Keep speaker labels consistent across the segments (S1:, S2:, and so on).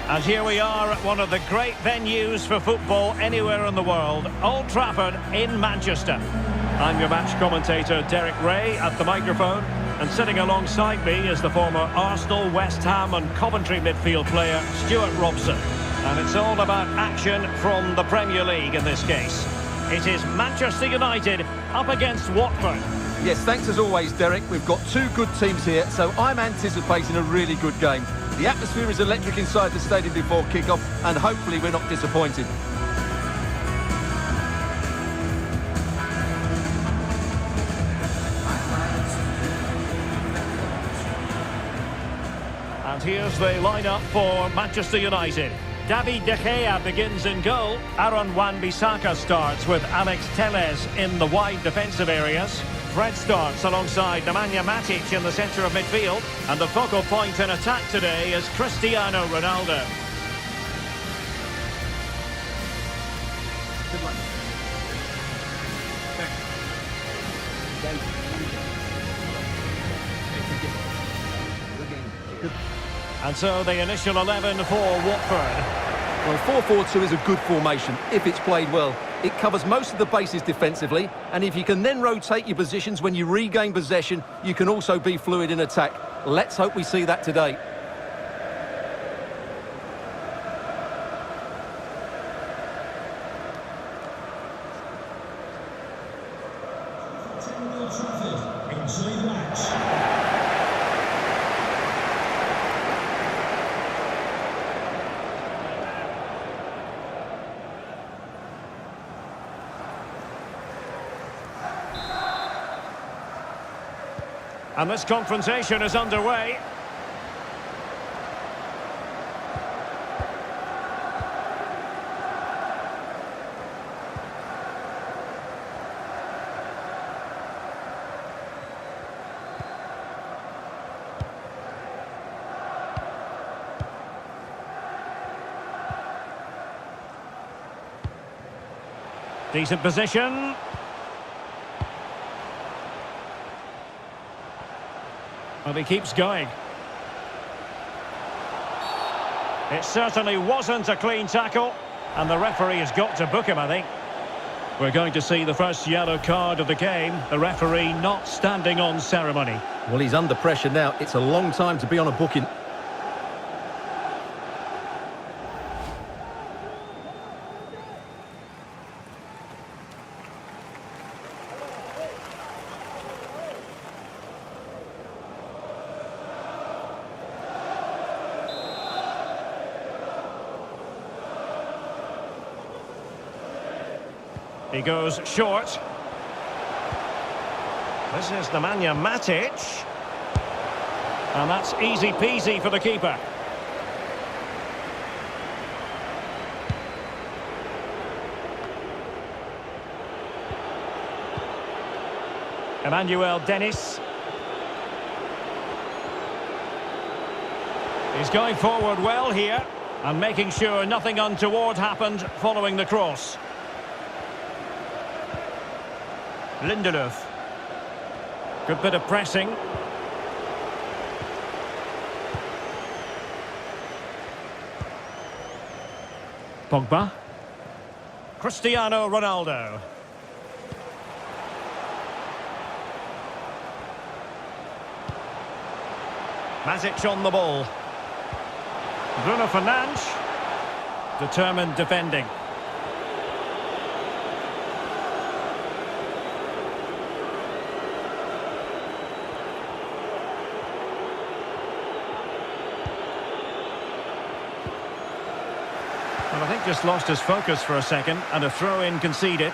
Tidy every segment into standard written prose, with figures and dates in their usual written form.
S1: And here we are at one of the great venues for football anywhere in the world, Old Trafford in Manchester. I'm your match commentator, Derek Ray, at the microphone. And sitting alongside me is the former Arsenal, West Ham and Coventry midfield player, Stuart Robson. And it's all about action from the Premier League in this case. It is Manchester United up against Watford.
S2: Yes, thanks as always, Derek. We've got two good teams here, so I'm anticipating a really good game. The atmosphere is electric inside the stadium before kick-off, and hopefully we're not disappointed.
S1: And here's the lineup for Manchester United. David De Gea begins in goal. Aaron Wan-Bissaka starts with Alex Telles in the wide defensive areas. Fred starts alongside Nemanja Matic in the centre of midfield. And the focal point in attack today is Cristiano Ronaldo. And so the initial 11 for Watford.
S2: Well, 4-4-2 is a good formation if it's played well. It covers most of the bases defensively, and if you can then rotate your positions when you regain possession, you can also be fluid in attack. Let's hope we see that today.
S3: Trafford, enjoy the match.
S1: And this confrontation is underway. Decent position. Well, he keeps going. It certainly wasn't a clean tackle, and the referee has got to book him, I think. We're going to see the first yellow card of the game. The referee not standing on ceremony.
S2: Well, he's under pressure now. It's a long time to be on a booking.
S1: He goes short. This is Nemanja Matic. And that's easy peasy for the keeper. Emmanuel Dennis. He's going forward well here and making sure nothing untoward happened following the cross. Lindelöf. Good bit of pressing. Pogba. Cristiano Ronaldo. Matic on the ball. Bruno Fernandes. Determined defending. Well, I think just lost his focus for a second, and a throw-in conceded.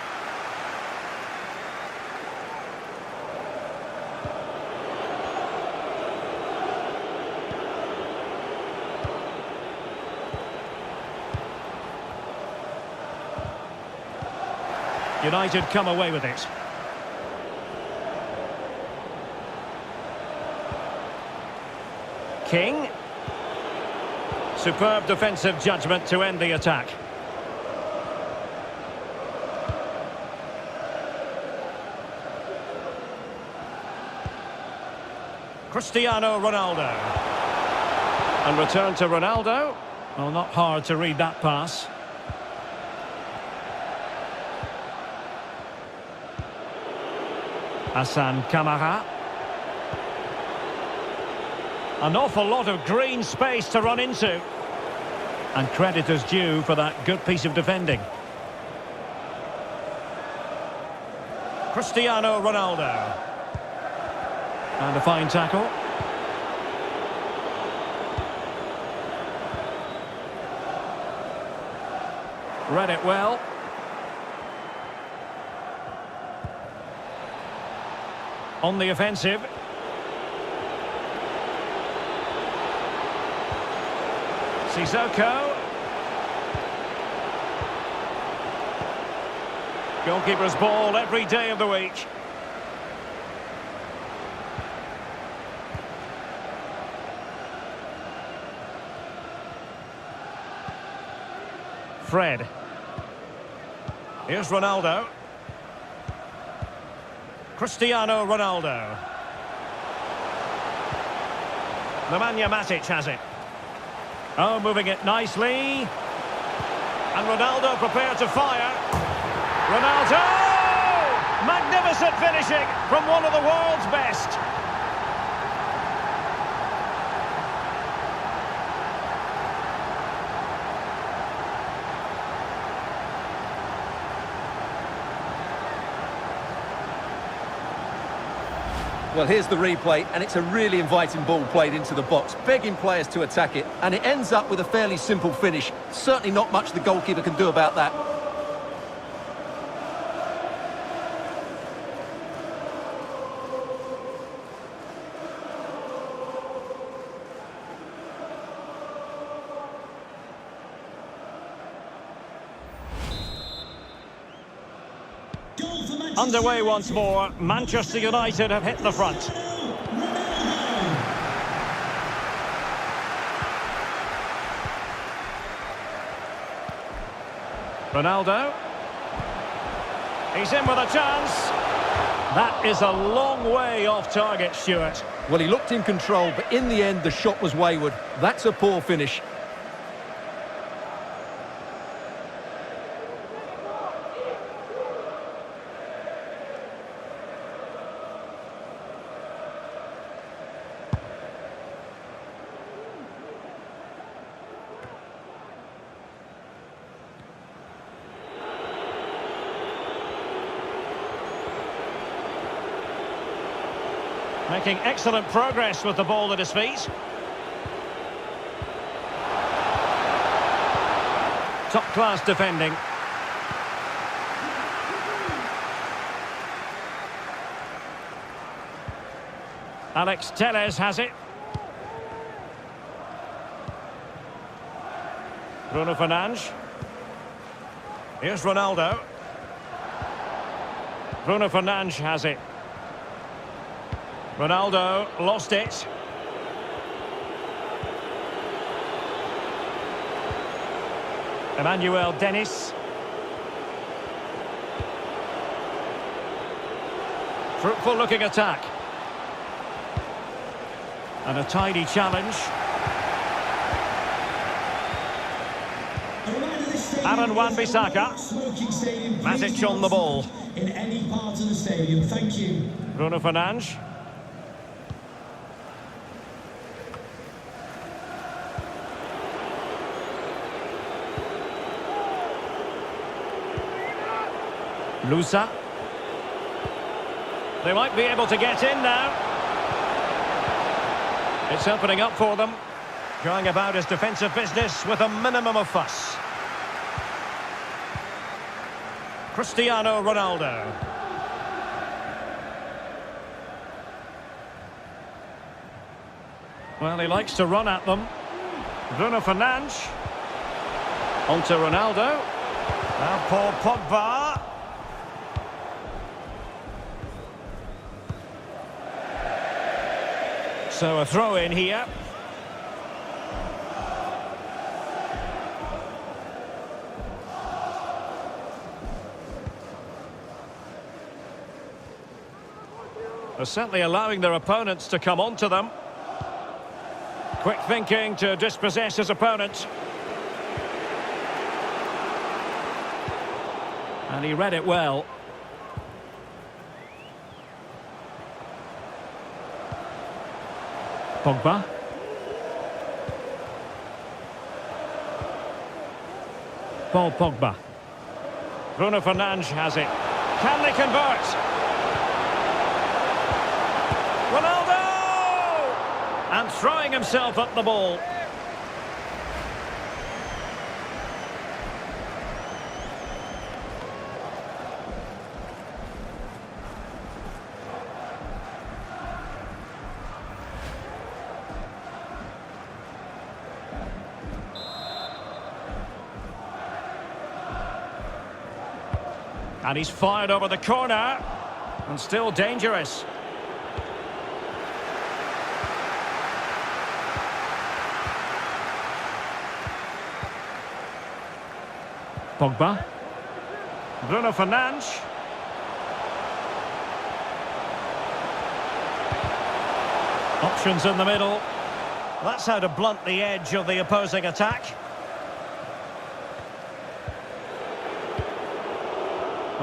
S1: United come away with it. King. Superb defensive judgment to end the attack. Cristiano Ronaldo. And return to Ronaldo. Well, not hard to read that pass. Hassan Kamara. An awful lot of green space to run into. And credit is due for that good piece of defending. Cristiano Ronaldo. And a fine tackle. Read it well. On the offensive. Sissoko. Goalkeeper's ball every day of the week. Fred. Here's Ronaldo. Cristiano Ronaldo. Nemanja Matic has it. Oh, moving it nicely. And Ronaldo prepared to fire. Ronaldo! Magnificent finishing from one of the world's best.
S2: Well, here's the replay, and it's a really inviting ball played into the box, begging players to attack it, and it ends up with a fairly simple finish. Certainly not much the goalkeeper can do about that.
S1: Underway once more. Manchester United have hit the front. Ronaldo. He's in with a chance. That is a long way off target, Stuart.
S2: Well, he looked in control, but in the end, the shot was wayward. That's a poor finish.
S1: Making excellent progress with the ball at his feet. Top-class defending. Alex Telles has it. Bruno Fernandes. Here's Ronaldo. Bruno Fernandes has it. Ronaldo lost it. Emmanuel Dennis. Fruitful looking attack. And a tidy challenge. Aaron Wan-Bissaka. Matic on the ball.
S3: In any part of the stadium, thank you.
S1: Bruno Fernandes. Lusa. They might be able to get in now. It's opening up for them. Going about his defensive business with a minimum of fuss. Cristiano Ronaldo. Well, he likes to run at them. Bruno Fernandes. On to Ronaldo. Now Paul Pogba. So a throw in here. They're certainly allowing their opponents to come onto them. Quick thinking to dispossess his opponent. And he read it well. Pogba. Paul Pogba. Bruno Fernandes has it. Can they convert? Ronaldo! And throwing himself at the ball. And he's fired over the corner. And still dangerous. Pogba. Bruno Fernandes. Options in the middle. That's how to blunt the edge of the opposing attack.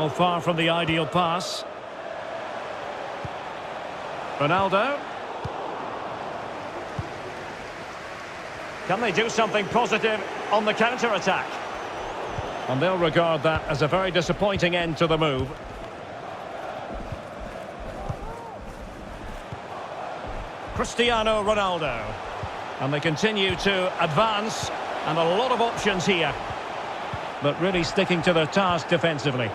S1: Oh, far from the ideal pass. Ronaldo. Can they do something positive on the counter-attack? And they'll regard that as a very disappointing end to the move. Cristiano Ronaldo. And they continue to advance. And a lot of options here. But really sticking to their task defensively.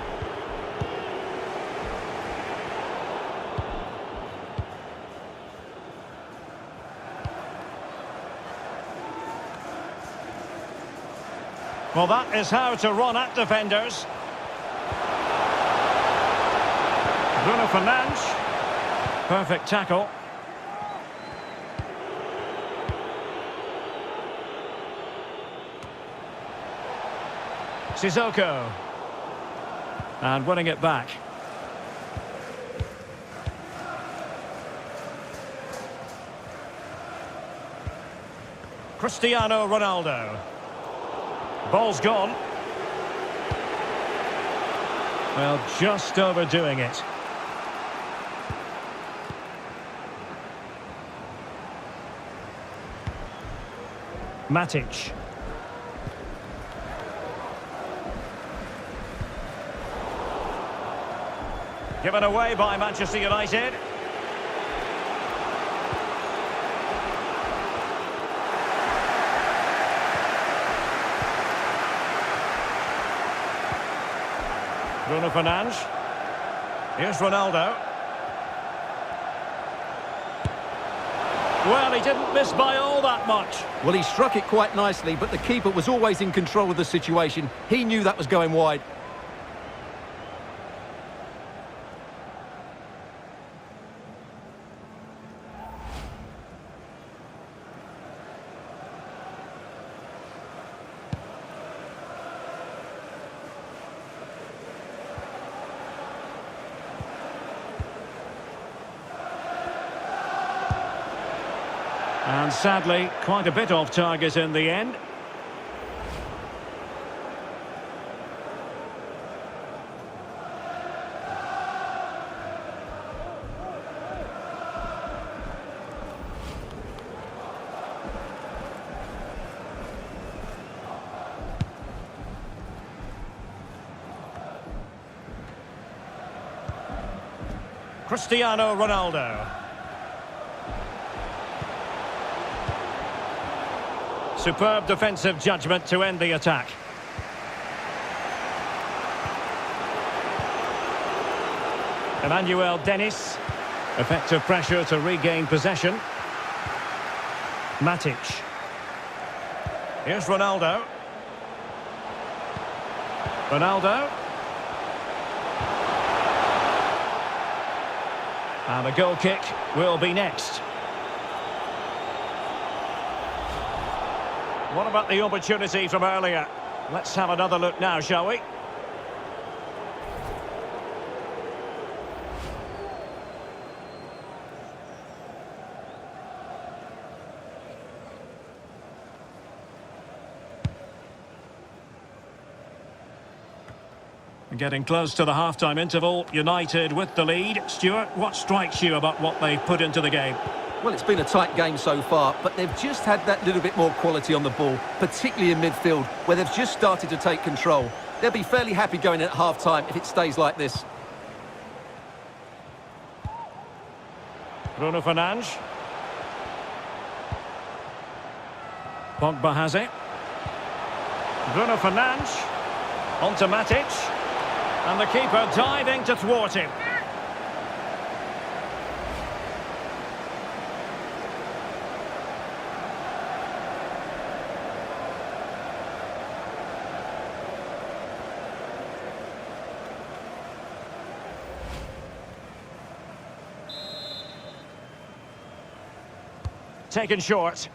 S1: Well, that is how to run at defenders. Bruno Fernandes. Perfect tackle. Sissoko. And winning it back. Cristiano Ronaldo. Ball's gone. Well, just overdoing it. Matic. Given away by Manchester United. Bruno Fernandes. Here's Ronaldo. Well, he didn't miss by all that much.
S2: Well, he struck it quite nicely, but the keeper was always in control of the situation. He knew that was going wide.
S1: And sadly, quite a bit off target in the end. Cristiano Ronaldo. Superb defensive judgment to end the attack. Emmanuel Dennis. Effective pressure to regain possession. Matic. Here's Ronaldo. Ronaldo. And the goal kick will be next. What about the opportunity from earlier? Let's have another look now, shall we? Getting close to the half-time interval, United with the lead. Stuart, what strikes you about what they've put into the game?
S2: Well, it's been a tight game so far, but they've just had that little bit more quality on the ball, particularly in midfield, where they've just started to take control. They'll be fairly happy going in at half-time if it stays like this.
S1: Bruno Fernandes. Pogba has it. Bruno Fernandes. On to Matic. And the keeper diving to thwart him. Taken short.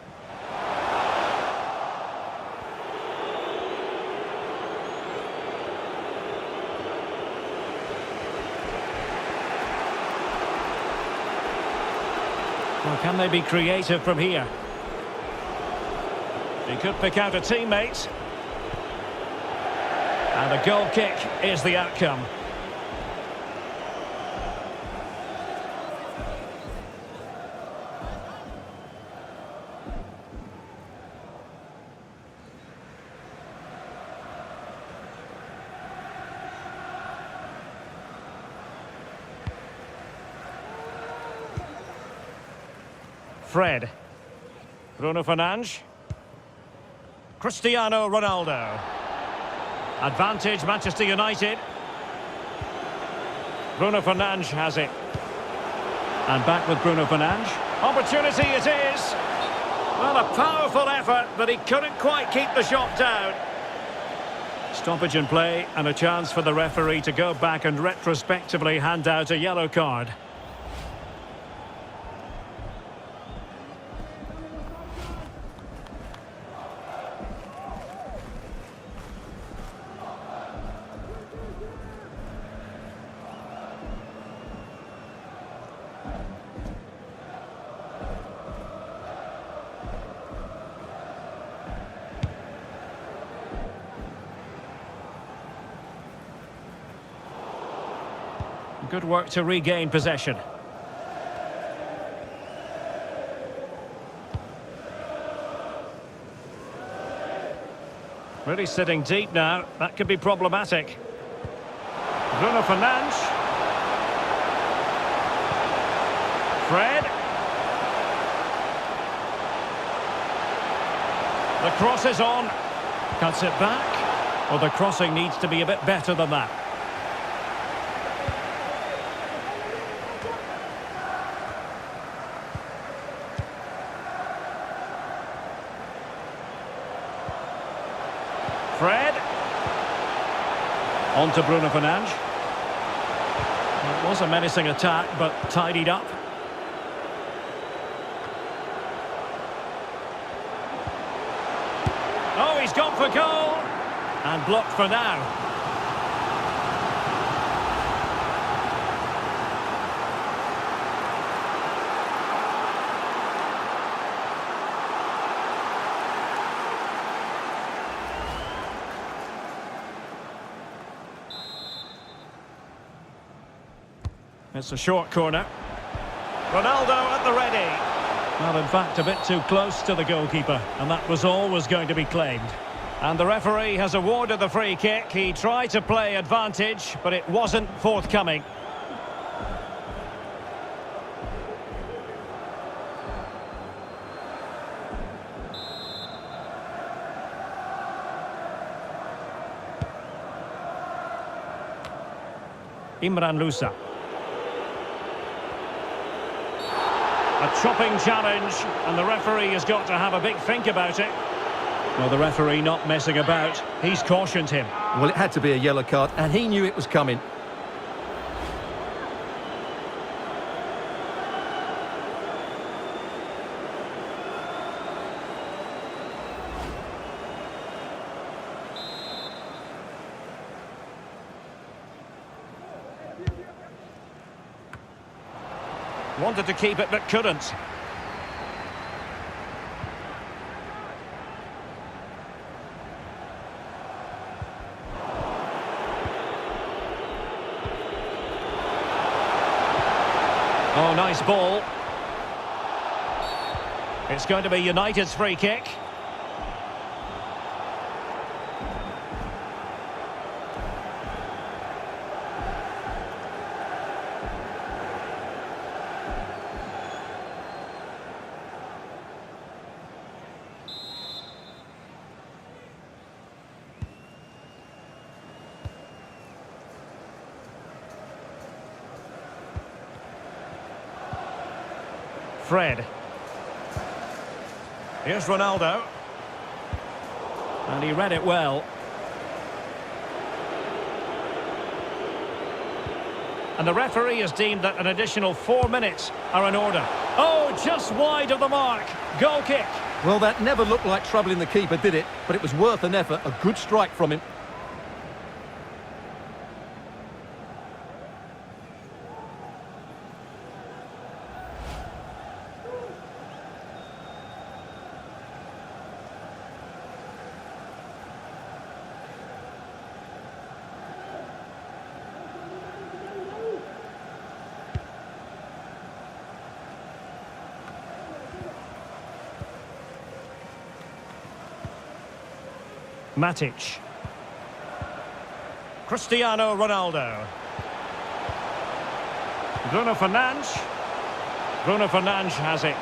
S1: Well, can they be creative from here? He could pick out a teammate. And a goal kick is the outcome. Fred. Bruno Fernandes. Cristiano Ronaldo. Advantage Manchester United. Bruno Fernandes has it. And back with Bruno Fernandes. Opportunity it is. Well, a powerful effort, but he couldn't quite keep the shot down. Stoppage in play and a chance for the referee to go back and retrospectively hand out a yellow card. Good work to regain possession. Really sitting deep now. That could be problematic. Bruno Fernandes. Fred. The cross is on. Cuts it back. Well, the crossing needs to be a bit better than that. Fred. On to Bruno Fernandes. It was a menacing attack, but tidied up. Oh, he's gone for goal. And blocked for now. It's a short corner. Ronaldo at the ready. Well, in fact, a bit too close to the goalkeeper, and that was always going to be claimed. And the referee has awarded the free kick. He tried to play advantage, but it wasn't forthcoming. Imran Louza. A chopping challenge, and the referee has got to have a big think about it. Well, the referee not messing about. He's cautioned him.
S2: Well, it had to be a yellow card, and he knew it was coming.
S1: Wanted to keep it, but couldn't. Oh, nice ball. It's going to be United's free kick. Fred. Here's Ronaldo. And he read it well. And the referee has deemed that an additional 4 minutes are in order. Oh, just wide of the mark. Goal kick.
S2: Well, that never looked like troubling the keeper, did it? But it was worth an effort. A good strike from him.
S1: Matic. Cristiano Ronaldo. Bruno Fernandes. Bruno Fernandes has it.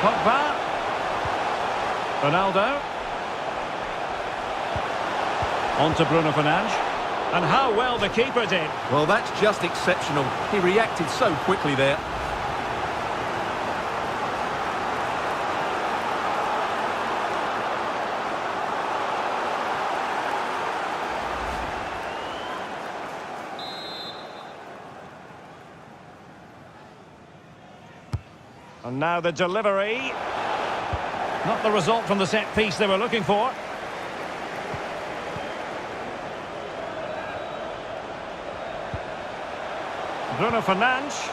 S1: Pogba. Ronaldo. On to Bruno Fernandes. And how well the keeper did.
S2: Well, that's just exceptional. He reacted so quickly there.
S1: And now the delivery. Not the result from the set piece they were looking for. Bruno Fernandes.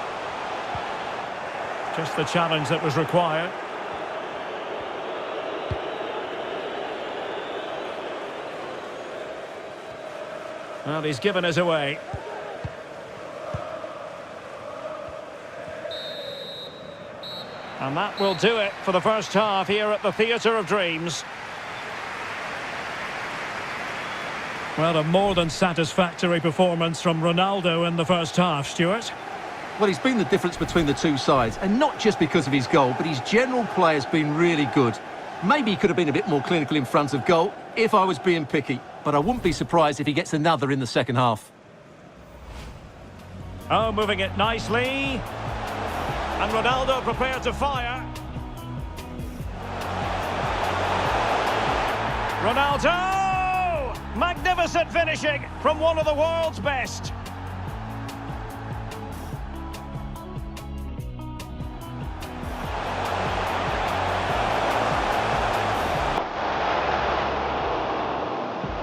S1: Just the challenge that was required. Well, he's given us away. And that will do it for the first half here at the Theatre of Dreams. Well, a more than satisfactory performance from Ronaldo in the first half, Stuart.
S2: Well, he's been the difference between the two sides, and not just because of his goal, but his general play has been really good. Maybe he could have been a bit more clinical in front of goal, if I was being picky, but I wouldn't be surprised if he gets another in the second half.
S1: Oh, moving it nicely. And Ronaldo prepared to fire. Ronaldo! Magnificent finishing from one of the world's best.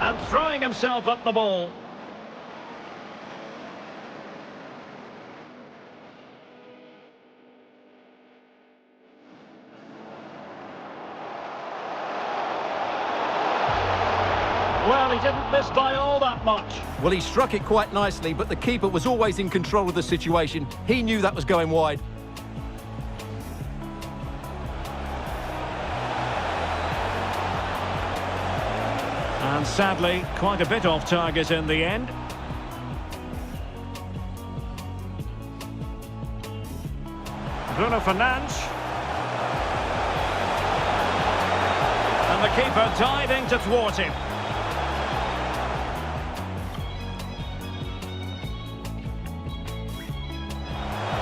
S1: And throwing himself up the ball. Well, he didn't miss by all that much.
S2: Well, he struck it quite nicely, but the keeper was always in control of the situation. He knew that was going wide.
S1: And sadly, quite a bit off target in the end. Bruno Fernandes. And the keeper diving to thwart him.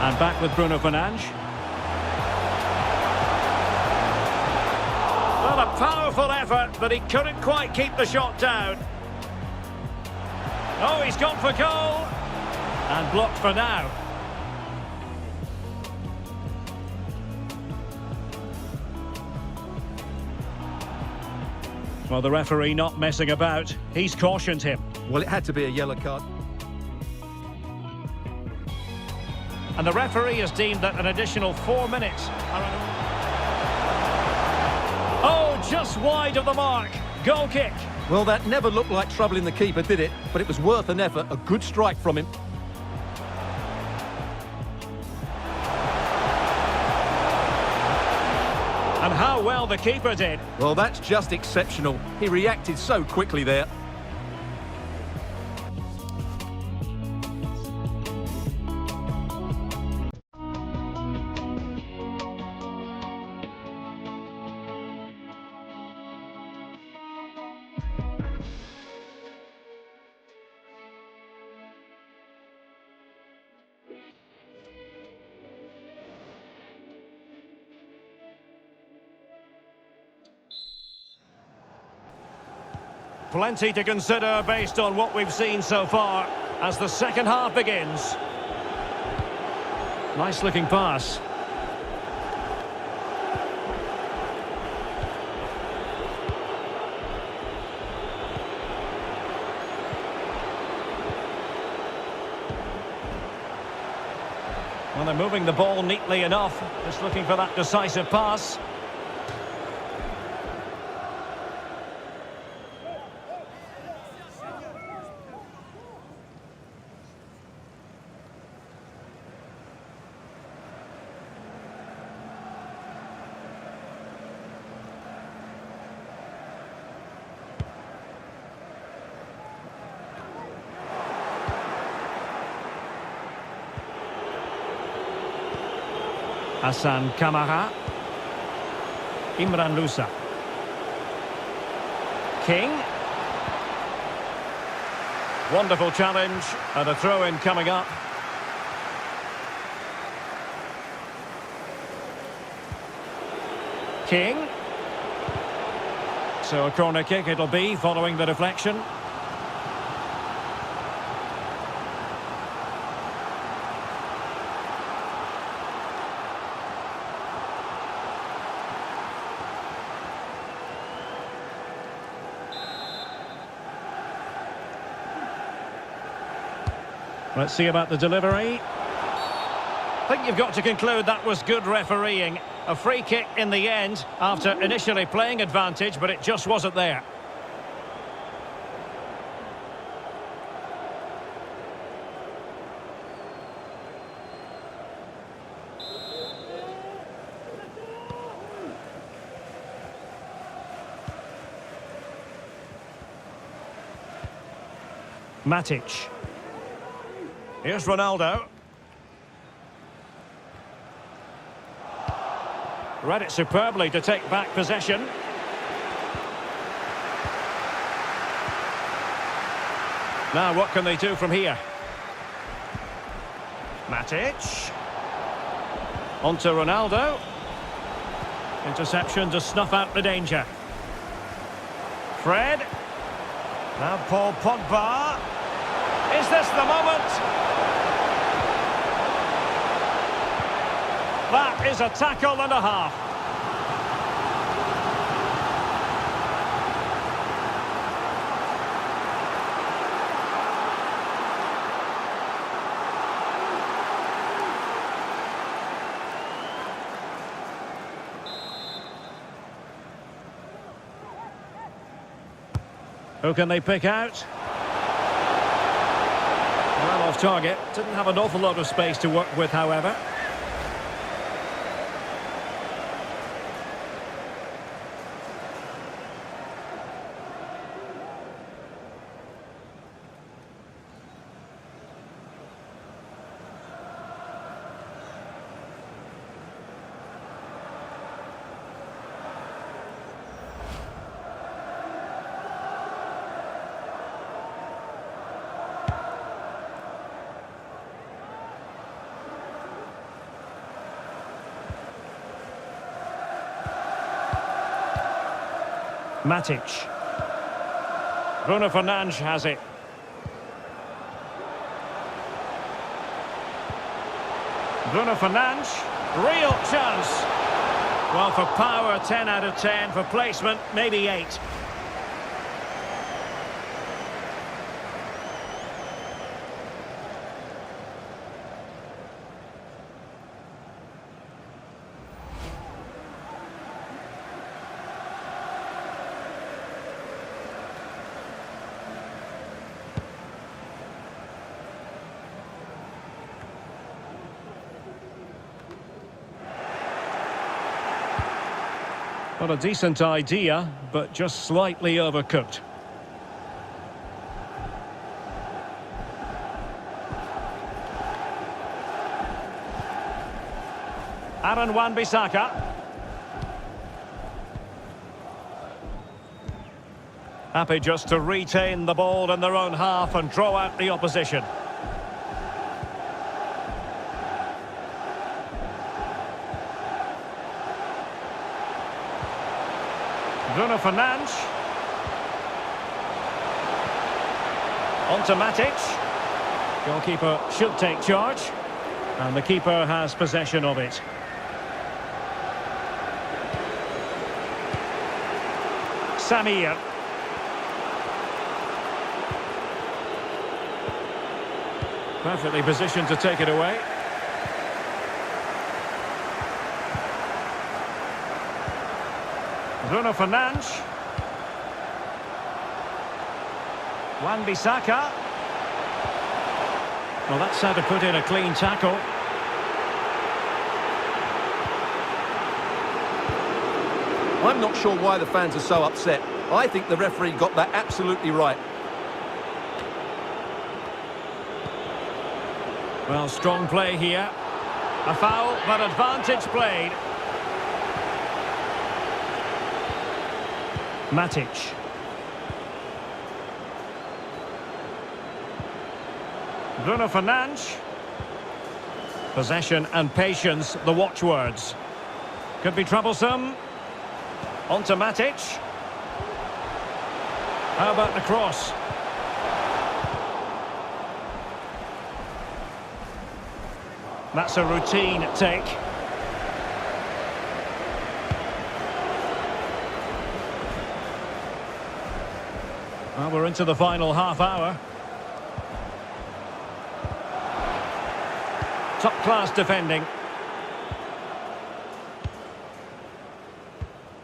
S1: And back with Bruno Fernandes. Well, a powerful effort, but he couldn't quite keep the shot down. Oh, he's gone for goal. And blocked for now. Well, the referee not messing about. He's cautioned him.
S2: Well, it had to be a yellow card.
S1: And the referee has deemed that an additional 4 minutes are in order. Oh, just wide of the mark. Goal kick.
S2: Well, that never looked like troubling the keeper, did it? But it was worth an effort, a good strike from him.
S1: And how well the keeper did.
S2: Well, that's just exceptional. He reacted so quickly there.
S1: Plenty to consider based on what we've seen so far as the second half begins. Nice looking pass. Well, they're moving the ball neatly enough, just looking for that decisive pass. Hassan Kamara. Imran Lusa. King. Wonderful challenge and a throw-in coming up. King. So a corner kick it'll be following the deflection. Let's see about the delivery. I think you've got to conclude that was good refereeing. A free kick in the end after initially playing advantage, but it just wasn't there. Matic. Here's Ronaldo. Read it superbly to take back possession. Now what can they do from here? Matic. On to Ronaldo. Interception to snuff out the danger. Fred. Now Paul Pogba. Is this the moment? That is a tackle and a half. Who can they pick out? Well, off target. Didn't have an awful lot of space to work with, however. Matic. Bruno Fernandes has it. Bruno Fernandes, real chance. Well, for power, 10 out of 10. For placement, maybe 8. Got a decent idea, but just slightly overcooked. Aaron Wan-Bissaka. Happy just to retain the ball in their own half and draw out the opposition. Bruno Fernandes. On to Matic. Goalkeeper should take charge. And the keeper has possession of it. Samir. Perfectly positioned to take it away. Bruno Fernandes. Wan-Bissaka. Well, that's how to put in a clean tackle.
S2: I'm not sure why the fans are so upset. I think the referee got that absolutely right.
S1: Well, strong play here. A foul, but advantage played. Matic. Bruno Fernandes. Possession and patience, the watchwords. Could be troublesome. On to Matic. How about the cross? That's a routine take. Well, we're into the final half hour. Top-class defending.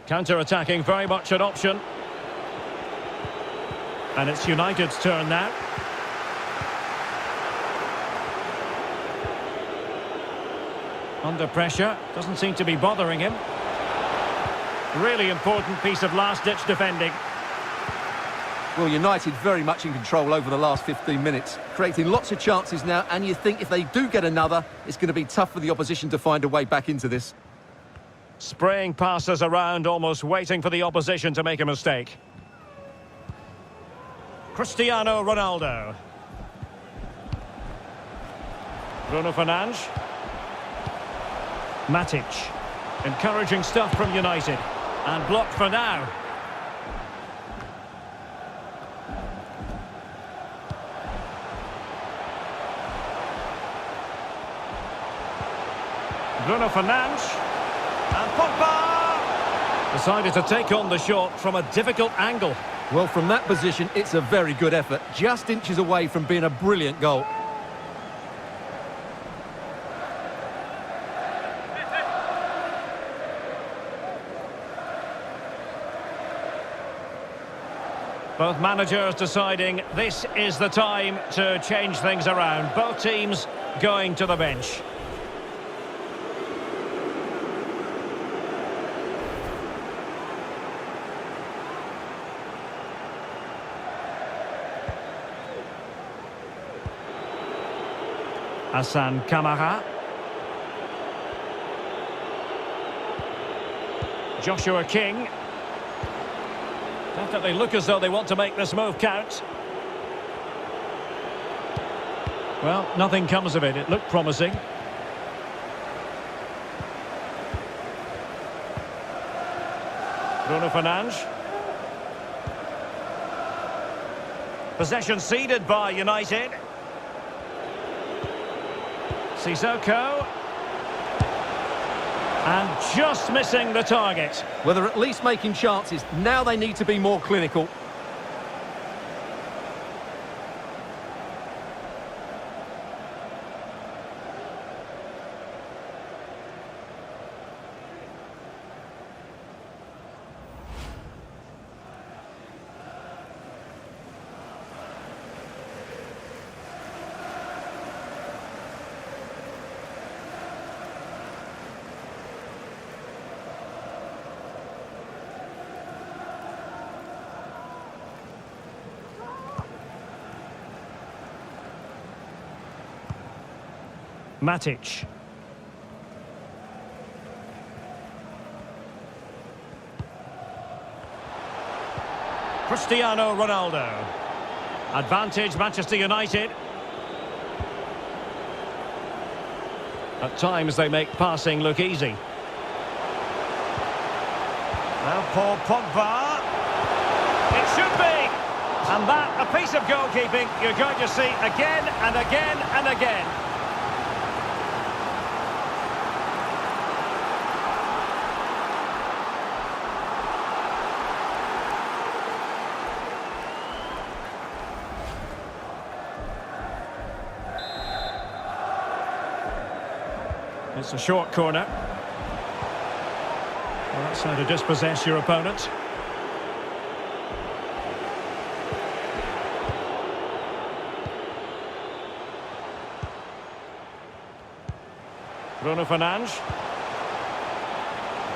S1: Counter-attacking, very much an option. And it's United's turn now. Under pressure, doesn't seem to be bothering him. Really important piece of last-ditch defending.
S2: Well, United very much in control over the last 15 minutes, creating lots of chances now, and you think if they do get another, it's going to be tough for the opposition to find a way back into this.
S1: Spraying passes around, almost waiting for the opposition to make a mistake. Cristiano Ronaldo. Bruno Fernandes. Matic. Encouraging stuff from United. And blocked for now. Bruno Fernandes. And Pogba! Decided to take on the shot from a difficult angle.
S2: Well, from that position, it's a very good effort. Just inches away from being a brilliant goal.
S1: Both managers deciding this is the time to change things around. Both teams going to the bench. Hassan Kamara. Joshua King. Definitely look as though they want to make this move count. Well, nothing comes of it. It looked promising. Bruno Fernandes. Possession ceded by United. Sissoko. And just missing the target.
S2: Well, they're at least making chances. Now they need to be more clinical.
S1: Matic. Cristiano Ronaldo. Advantage Manchester United. At times they make passing look easy. Now Paul Pogba. It should be. And that, a piece of goalkeeping you're going to see again and again and again. It's a short corner. Well, that's how to dispossess your opponent. Bruno Fernandes.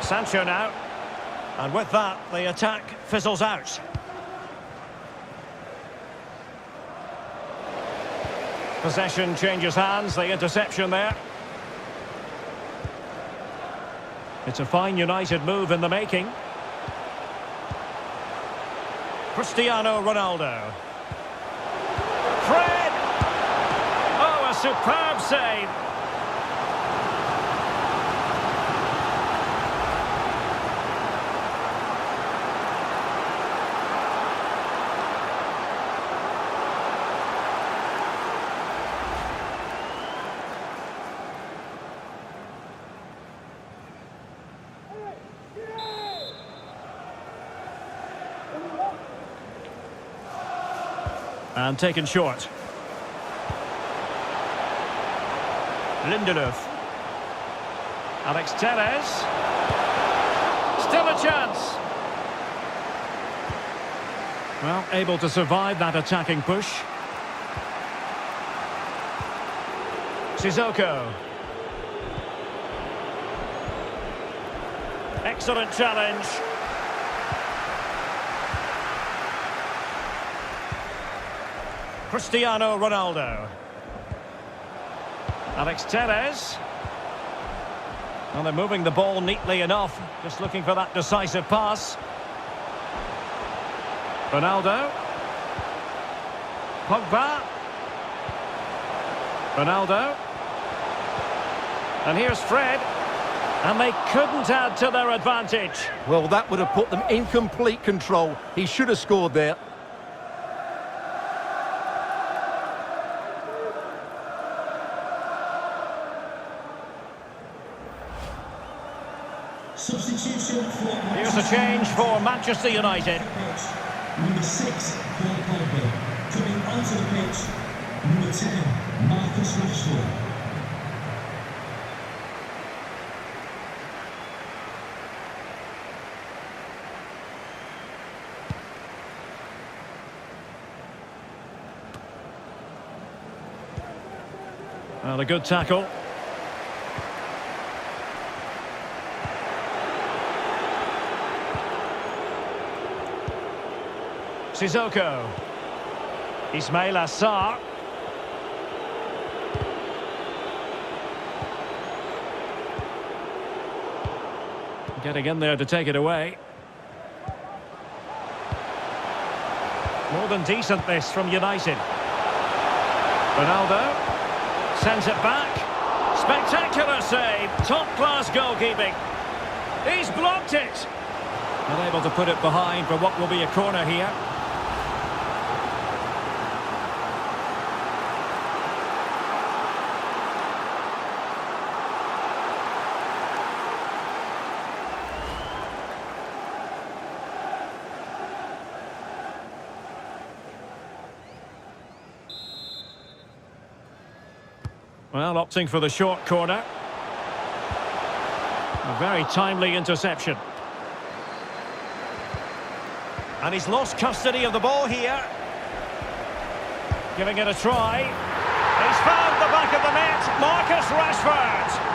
S1: Sancho now. And with that, the attack fizzles out. Possession changes hands, the interception there. It's a fine United move in the making. Cristiano Ronaldo. Fred! Oh, a superb save. And taken short. Lindelöf. Alex Telles. Still a chance. Well, able to survive that attacking push. Sissoko. Excellent challenge. Cristiano Ronaldo. Alex Telles. Well, they're moving the ball neatly enough. Just looking for that decisive pass. Ronaldo. Pogba. Ronaldo. And here's Fred. And they couldn't add to their advantage.
S2: Well, that would have put them in complete control. He should have scored there.
S3: Substitution for
S1: Here's a change for Manchester United.
S3: Number 6, Paul Pogba. Coming onto the pitch, number 10, Marcus Rashford.
S1: Well, a good tackle. Sissoko. Ismail Assar. Getting in there to take it away. More than decent this from United. Ronaldo sends it back. Spectacular save. Top-class goalkeeping. He's blocked it. Unable to put it behind for what will be a corner here. Well, opting for the short corner. A very timely interception. And he's lost custody of the ball here. Giving it a try. He's found the back of the net. Marcus Rashford.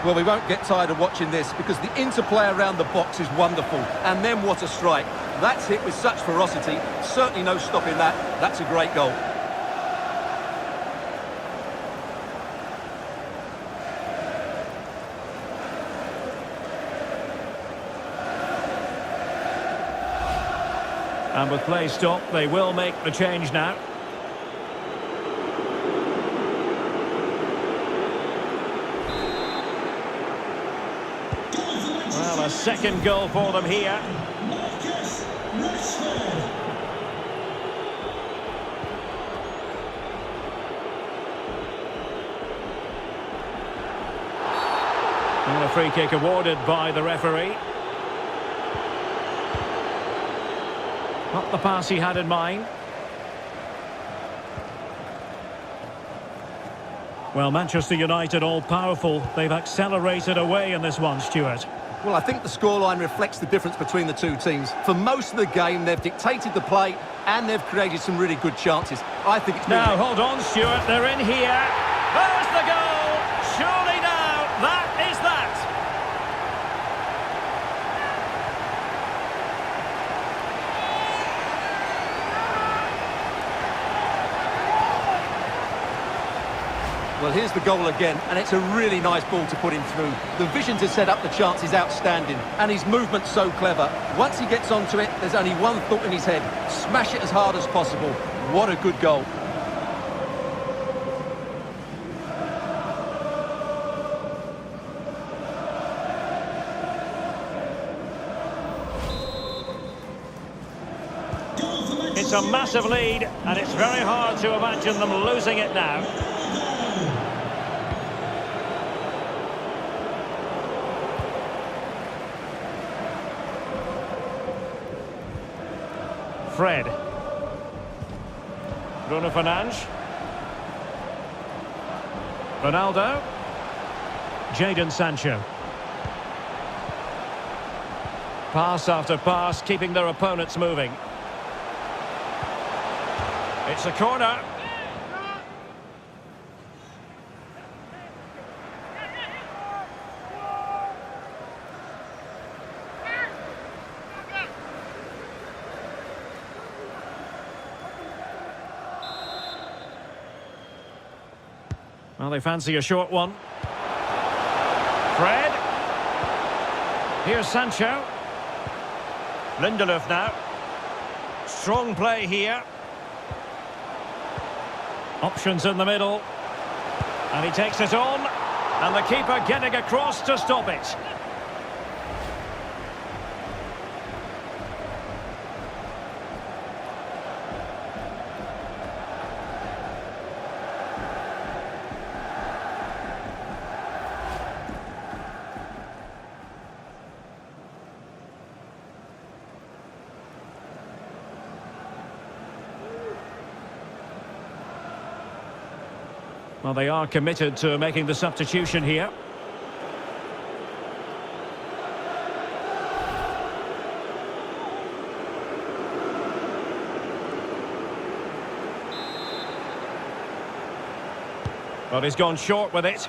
S2: Well, we won't get tired of watching this because the interplay around the box is wonderful. And then what a strike. That's hit with such ferocity. Certainly no stopping that. That's a great goal.
S1: And with play stopped, they will make the change now. Well, a second goal for them here. And a free kick awarded by the referee. Not the pass he had in mind. Well, Manchester United all-powerful. They've accelerated away in this one, Stuart.
S2: Well, I think the scoreline reflects the difference between the two teams. For most of the game, they've dictated the play and they've created some really good chances. I think it's been...
S1: Now, hold on, Stuart. They're in here. There's the goal. Surely now, that is that.
S2: Well, here's the goal again, and it's a really nice ball to put him through. The vision to set up the chance is outstanding, and his movement's so clever. Once he gets onto it, there's only one thought in his head. Smash it as hard as possible. What a good goal.
S1: It's a massive lead, and it's very hard to imagine them losing it now. Fred. Bruno Fernandes. Ronaldo. Jadon Sancho. Pass after pass, keeping their opponents moving. It's a corner. Well, they fancy a short one. Fred. Here's Sancho. Lindelof now. Strong play here. Options in the middle. And he takes it on. And the keeper getting across to stop it. Well, they are committed to making the substitution here. But he's gone short with it.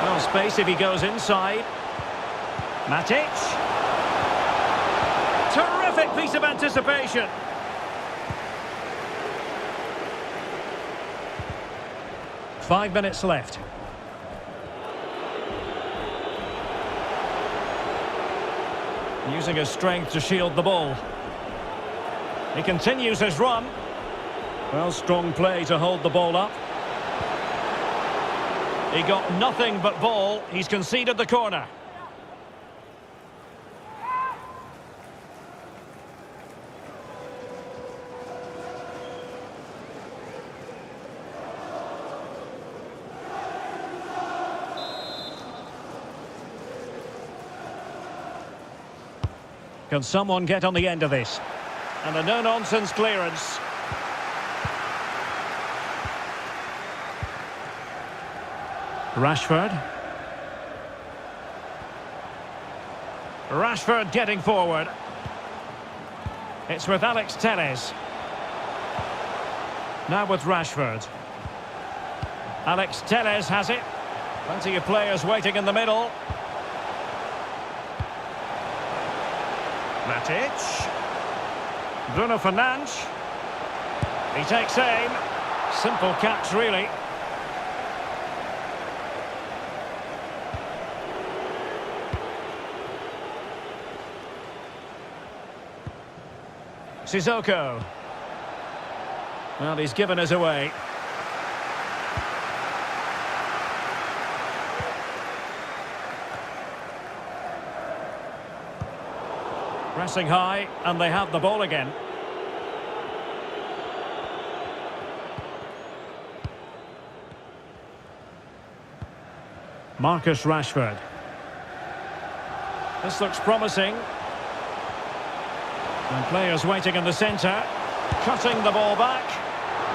S1: No space if he goes inside. Matic. Terrific piece of anticipation. Five minutes left. Using his strength to shield the ball. He continues his run. Well, strong play to hold the ball up. He got nothing but ball. He's conceded the corner. Can someone get on the end of this? And a no-nonsense clearance. Rashford. Rashford getting forward. It's with Alex Telles. Now with Rashford. Alex Telles has it. Plenty of players waiting in the middle. Matic. Bruno Fernandes. He takes aim. Simple catch, really. Sissoko. Well, he's given us away. Pressing high, and they have the ball again. Marcus Rashford. This looks promising. And players waiting in the centre. Cutting the ball back.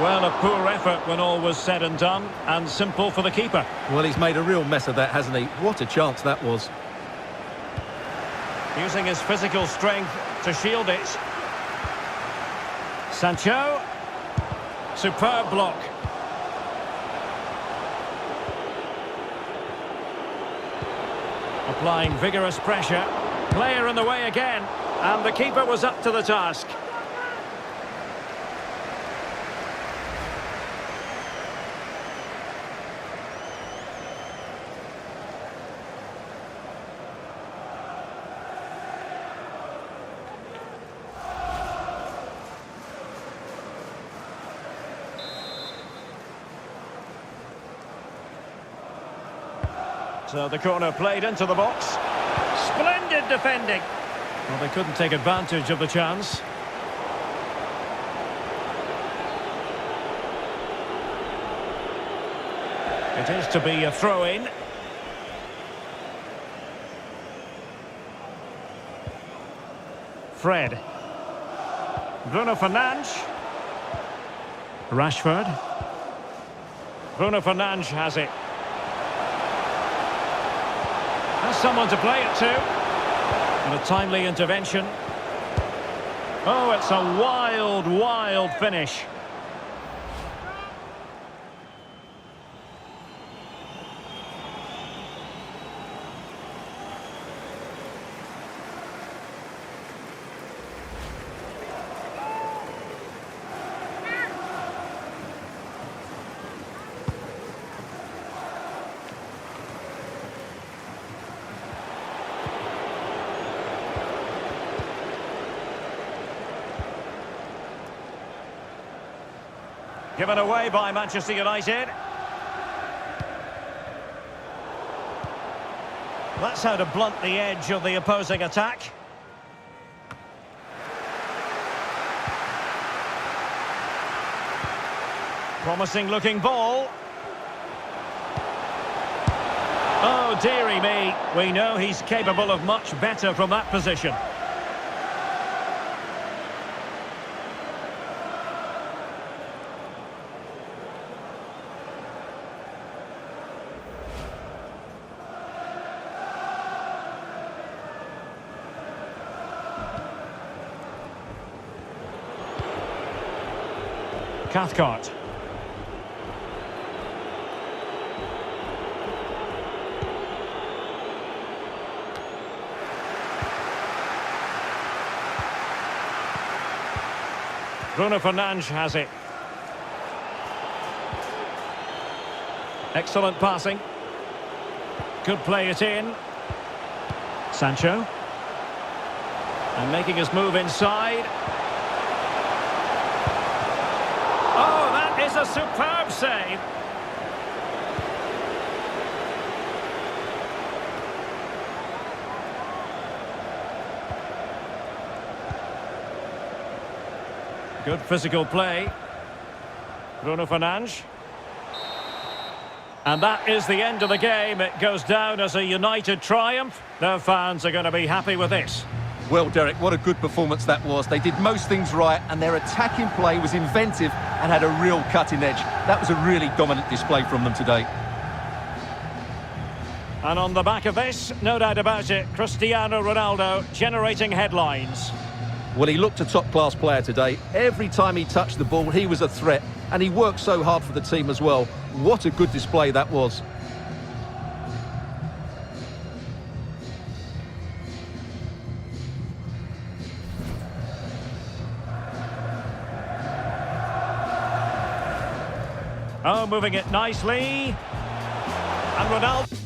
S1: Well, a poor effort when all was said and done, and simple for the keeper.
S2: Well, he's made a real mess of that, hasn't he? What a chance that was.
S1: Using his physical strength to shield it. Sancho. Superb block. Applying vigorous pressure. Player in the way again. And the keeper was up to the task. So the corner played into the box. Splendid defending. Well, they couldn't take advantage of the chance. It is to be a throw-in. Fred. Bruno Fernandes. Rashford. Bruno Fernandes has it. Has someone to play it to. And a timely intervention. Oh, it's a wild, wild finish. Given away by Manchester United. That's how to blunt the edge of the opposing attack. Promising looking ball. Oh, dearie me. We know he's capable of much better from that position. Cathcart. Bruno Fernandes has it. Excellent passing. Could play it in. Sancho. And making his move inside. Oh, that is a superb save. Good physical play. Bruno Fernandes. And that is the end of the game. It goes down as a United triumph. Their fans are going to be happy with this.
S2: Well, Derek, what a good performance that was. They did most things right, and their attacking play was inventive and had a real cutting edge. That was a really dominant display from them today.
S1: And on the back of this, no doubt about it, Cristiano Ronaldo generating headlines.
S2: Well, he looked a top-class player today. Every time he touched the ball, he was a threat, and he worked so hard for the team as well. What a good display that was.
S1: Oh, moving it nicely. And Ronaldo.